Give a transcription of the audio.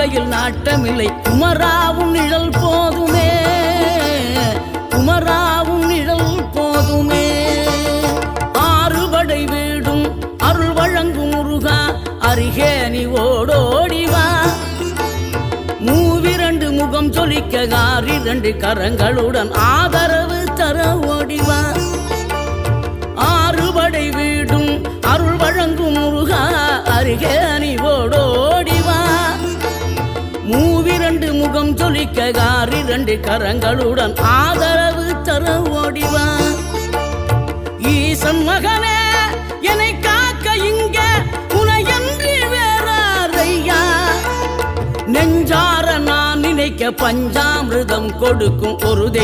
வாழ்க்கையில் நாட்டமில்லை குமராவும் நிழல் போதுமே, குமராவும் நிழல் போதுமே. ஆறுபடை வீடும் அருள் வழங்கும் முருகா அருகே நீ ஓடோடிவா. மூவிரண்டு முகம் சொலிக்க ஆறிரண்டு கரங்களுடன் ஆதரவு தர ஓடிவா. ஆறுபடை வீடும் அருள் வழங்கும் முருகா அருகே நீ ஓடோடிவா. மூவிரண்டு முகம் சொலிக்க ஆறிரண்டு கரங்களுடன் ஆதரவு தர ஓடிவா. ஈசன் மகனே என்னை காக்க இங்க உனையன்றி வேறாரையா. நெஞ்சார நான் நினைக்க பஞ்சாமிர்தம் கொடுக்கும் ஒரு தெய்வம்